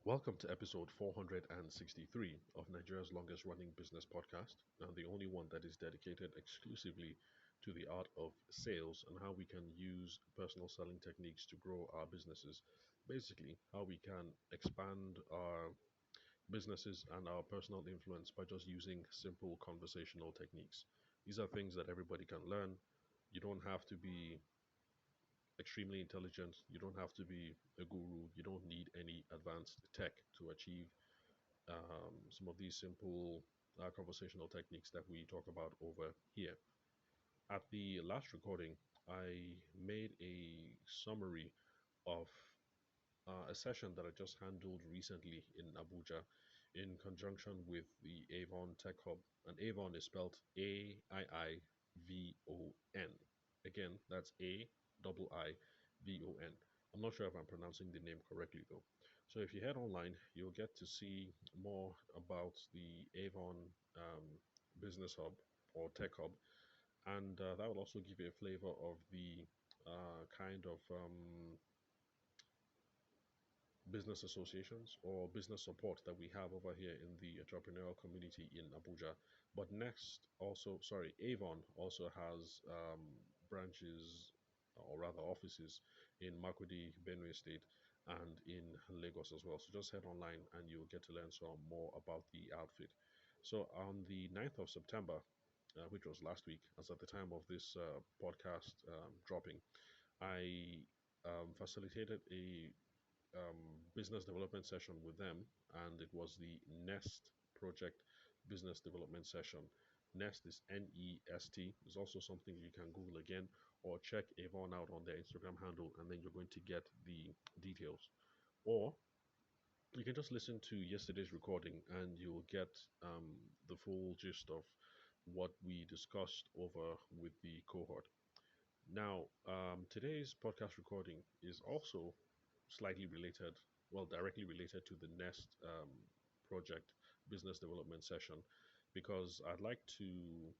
Welcome to episode 463 of Nigeria's longest running business podcast, and the only one that is dedicated exclusively to the art of sales and how we can use personal selling techniques to grow our businesses. Basically, how we can expand our businesses and our personal influence by just using simple conversational techniques. These are things that everybody can learn. You don't have to be extremely intelligent. You don't have to be a guru. You don't need any advanced tech to achieve some of these simple conversational techniques that we talk about over here. At the last recording, I made a summary of a session that I just handled recently in Abuja in conjunction with the Aiivon Tech Hub. And Aiivon is spelled Aivon. Again, that's Aivon. I'm not sure if I'm pronouncing the name correctly though. So if you head online, you'll get to see more about the Avon Business Hub or Tech Hub, and that will also give you a flavor of the kind of business associations or business support that we have over here in the entrepreneurial community in Abuja. But next, also, sorry, Avon also has branches or rather offices in Makudi, Benue State, and in Lagos as well. So just head online and you'll get to learn some more about the outfit. So on the 9th of September, which was last week, as at the time of this podcast dropping, I facilitated a business development session with them, and it was the Nest project business development session. Nest is Nest. It's also something you can Google again or check Avon out on their Instagram handle, and then you're going to get the details. Or you can just listen to yesterday's recording, and you'll get the full gist of what we discussed over with the cohort. Now, today's podcast recording is also slightly related, well, directly related to the Nest project business development session, because I'd like to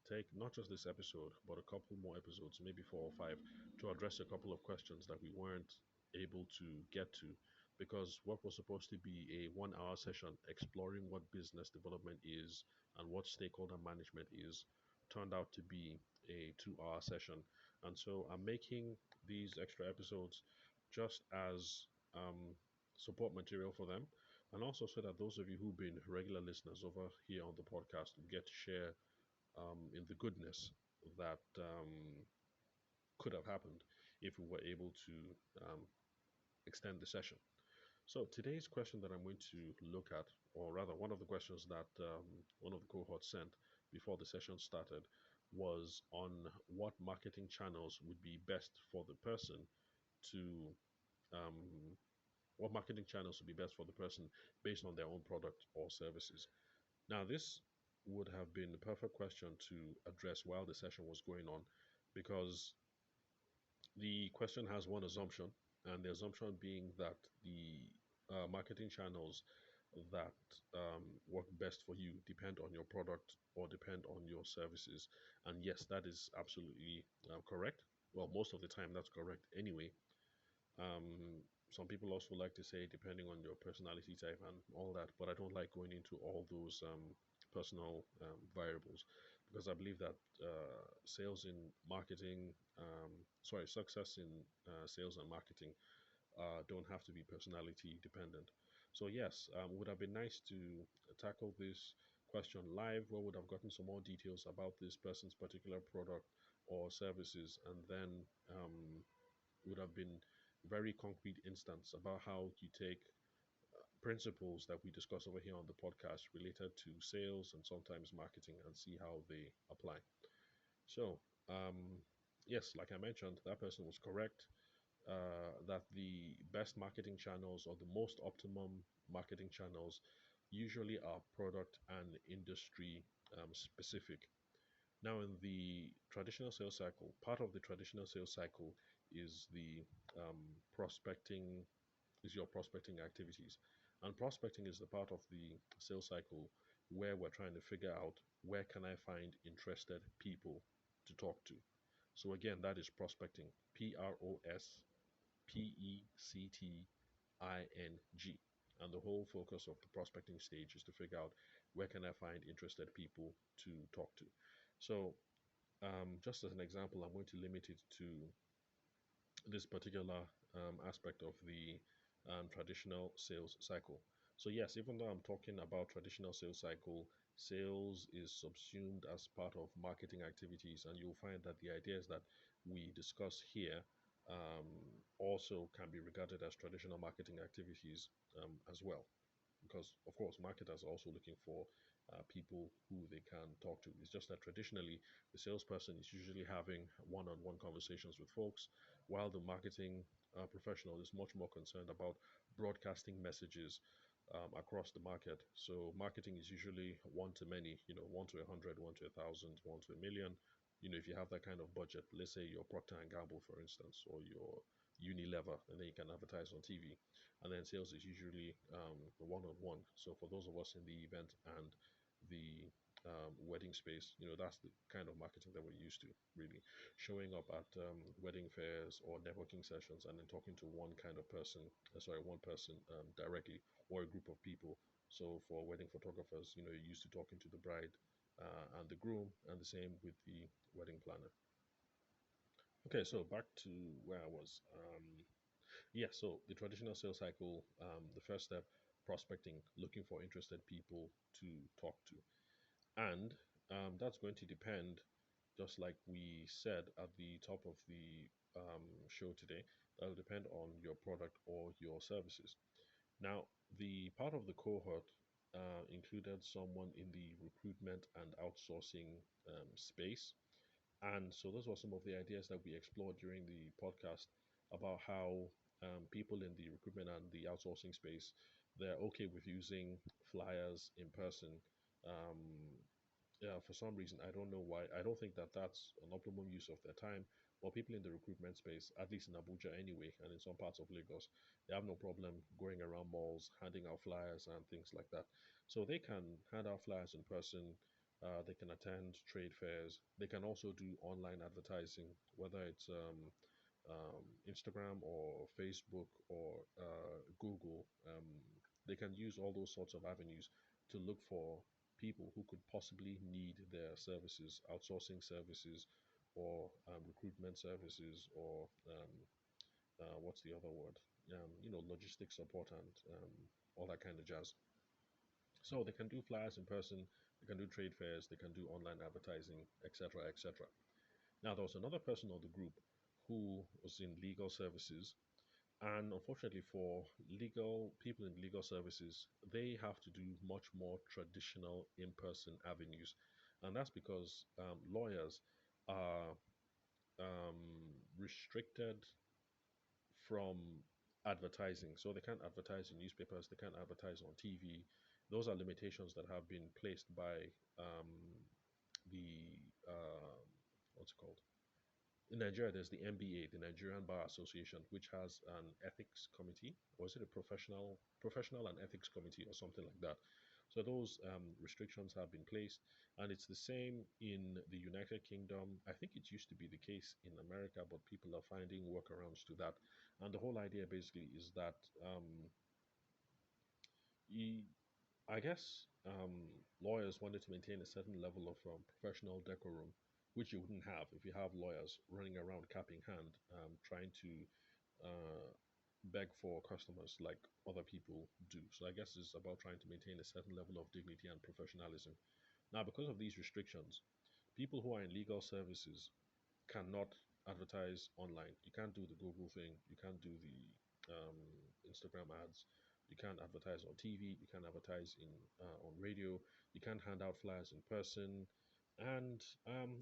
take not just this episode, but a couple more episodes, maybe four or five, to address a couple of questions that we weren't able to get to. Because what was supposed to be a 1 hour session exploring what business development is and what stakeholder management is turned out to be a 2 hour session. And so I'm making these extra episodes just as support material for them, and also so that those of you who've been regular listeners over here on the podcast get to share in the goodness that could have happened if we were able to extend the session. So today's question that I'm going to look at, or rather one of the questions that one of the cohorts sent before the session started, was on what marketing channels would be best for the person to um, what marketing channels would be best for the person based on their own product or services. Now, this would have been the perfect question to address while the session was going on, because the question has one assumption, and the assumption being that the marketing channels that work best for you depend on your product or depend on your services. And yes, that is absolutely correct. Well, most of the time, that's correct anyway. Some people also like to say depending on your personality type and all that, but I don't like going into all those personal variables, because I believe that sales in marketing, success in sales and marketing don't have to be personality dependent. So yes, would have been nice to tackle this question live, where would have gotten some more details about this person's particular product or services, and then would have been very concrete instance about how you take principles that we discuss over here on the podcast related to sales and sometimes marketing and see how they apply. So, yes, like I mentioned, that person was correct that the best marketing channels or the most optimum marketing channels usually are product and industry specific. Now, in the traditional sales cycle, part of the traditional sales cycle is the prospecting, is your prospecting activities. And prospecting is the part of the sales cycle where we're trying to figure out where can I find interested people to talk to. So again, that is prospecting. Prospecting. And the whole focus of the prospecting stage is to figure out where can I find interested people to talk to. So, just as an example, I'm going to limit it to this particular aspect of the traditional sales cycle. So yes, even though I'm talking about traditional sales cycle, sales is subsumed as part of marketing activities, and you'll find that the ideas that we discuss here also can be regarded as traditional marketing activities as well, because of course marketers are also looking for people who they can talk to. It's just that traditionally the salesperson is usually having one-on-one conversations with folks, while the marketing professional is much more concerned about broadcasting messages across the market. So marketing is usually one to many, one to 100, one to 1,000, one to a million. If you have that kind of budget, let's say your Procter and Gamble, for instance, or your Unilever, and then you can advertise on TV. And then sales is usually one-on-one. So for those of us in the event and the wedding space, that's the kind of marketing that we're used to, really. Showing up at wedding fairs or networking sessions and then talking to one person directly, or a group of people. So for wedding photographers, you're used to talking to the bride and the groom, and the same with the wedding planner. Okay, so back to where I was. Yeah, so the traditional sales cycle, the first step, prospecting, looking for interested people to talk to. And that's going to depend, just like we said at the top of the show today, that'll depend on your product or your services. Now, the part of the cohort included someone in the recruitment and outsourcing space. And so those were some of the ideas that we explored during the podcast about how people in the recruitment and the outsourcing space, they're okay with using flyers in person. Um, yeah, for some reason, I don't know why. I don't think that that's an optimum use of their time. But people in the recruitment space, at least in Abuja anyway, and in some parts of Lagos, they have no problem going around malls, handing out flyers and things like that. So they can hand out flyers in person. They can attend trade fairs. They can also do online advertising, whether it's Instagram or Facebook or Google. They can use all those sorts of avenues to look for people who could possibly need their services, outsourcing services, or recruitment services, or what's the other word? Logistics support and all that kind of jazz. So they can do flyers in person, they can do trade fairs, they can do online advertising, etc., etc. Now there was another person on the group who was in legal services, and unfortunately for legal people in legal services, they have to do much more traditional in-person avenues, and that's because lawyers are restricted from advertising. So they can't advertise in newspapers, they can't advertise on TV. Those are limitations that have been placed by the what's it called? In Nigeria, there's the NBA, the Nigerian Bar Association, which has an ethics committee, or is it a professional and ethics committee, or something like that? So those restrictions have been placed, and it's the same in the United Kingdom. I think it used to be the case in America, but people are finding workarounds to that. And the whole idea basically is that you, I guess lawyers wanted to maintain a certain level of professional decorum, which you wouldn't have if you have lawyers running around cap in hand, trying to uh, beg for customers like other people do. So I guess it's about trying to maintain a certain level of dignity and professionalism. Now, because of these restrictions, people who are in legal services cannot advertise online. You can't do the Google thing. You can't do the Instagram ads. You can't advertise on TV. You can't advertise in on radio. You can't hand out flyers in person. And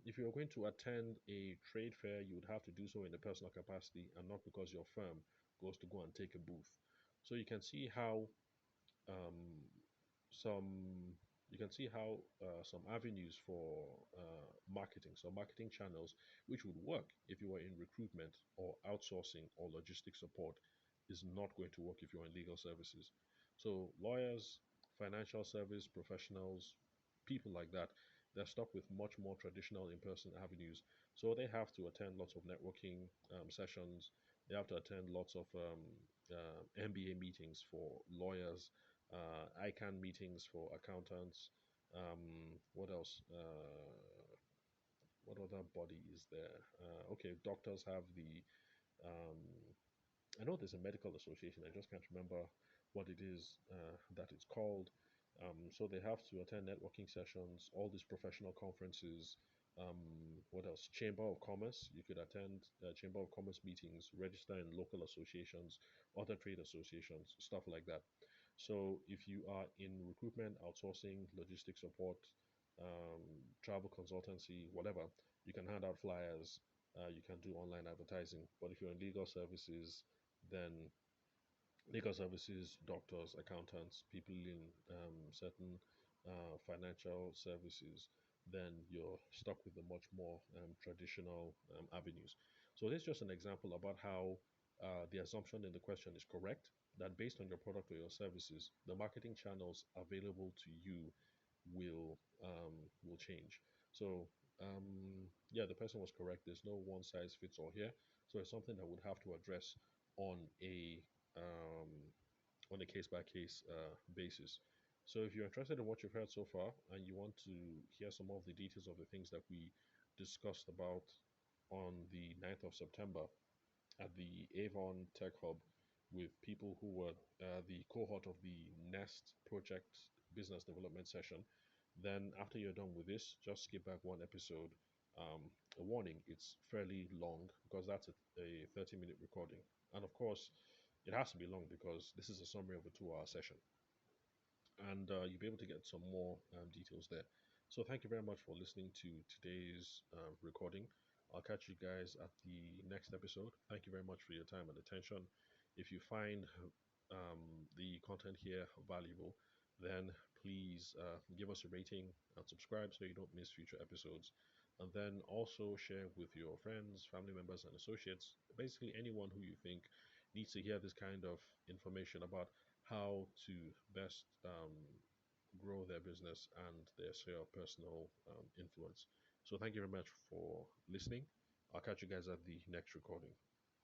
if you're going to attend a trade fair, you would have to do so in a personal capacity and not because your firm goes to go and take a booth. So um, some you can see how some avenues for marketing, so marketing channels, which would work if you were in recruitment or outsourcing or logistics support, is not going to work if you're in legal services. So lawyers, financial service professionals, people like that, they're stuck with much more traditional in-person avenues. So they have to attend lots of networking sessions. They have to attend lots of MBA meetings for lawyers, ICANN meetings for accountants. What else? What other body is there? Okay, doctors have the um, I know there's a medical association. I just can't remember what it is that it's called. So they have to attend networking sessions, all these professional conferences. What else? Chamber of Commerce. You could attend Chamber of Commerce meetings, register in local associations, other trade associations, stuff like that. So if you are in recruitment, outsourcing, logistics support, travel consultancy, whatever, you can hand out flyers. You can do online advertising. But if you're in then legal services, doctors, accountants, people in certain financial services, then you're stuck with the much more traditional avenues. So this is just an example about how the assumption in the question is correct, that based on your product or your services, the marketing channels available to you will change. So yeah, the person was correct. There's no one size fits all here. So it's something that would have to address on a um, on a case by case basis. So if you're interested in what you've heard so far and you want to hear some of the details of the things that we discussed about on the 9th of September at the Avon Tech Hub with people who were the cohort of the Nest project business development session, then after you're done with this, just skip back one episode. A warning, it's fairly long because that's a 30-minute recording. And of course, it has to be long because this is a summary of a 2 hour session. And you'll be able to get some more details there. So thank you very much for listening to today's recording. I'll catch you guys at the next episode. Thank you very much for your time and attention. If you find the content here valuable, then please give us a rating and subscribe so you don't miss future episodes. And then also share with your friends, family members, and associates, basically anyone who you think needs to hear this kind of information about how to best grow their business and their sphere of personal influence. So, thank you very much for listening. I'll catch you guys at the next recording.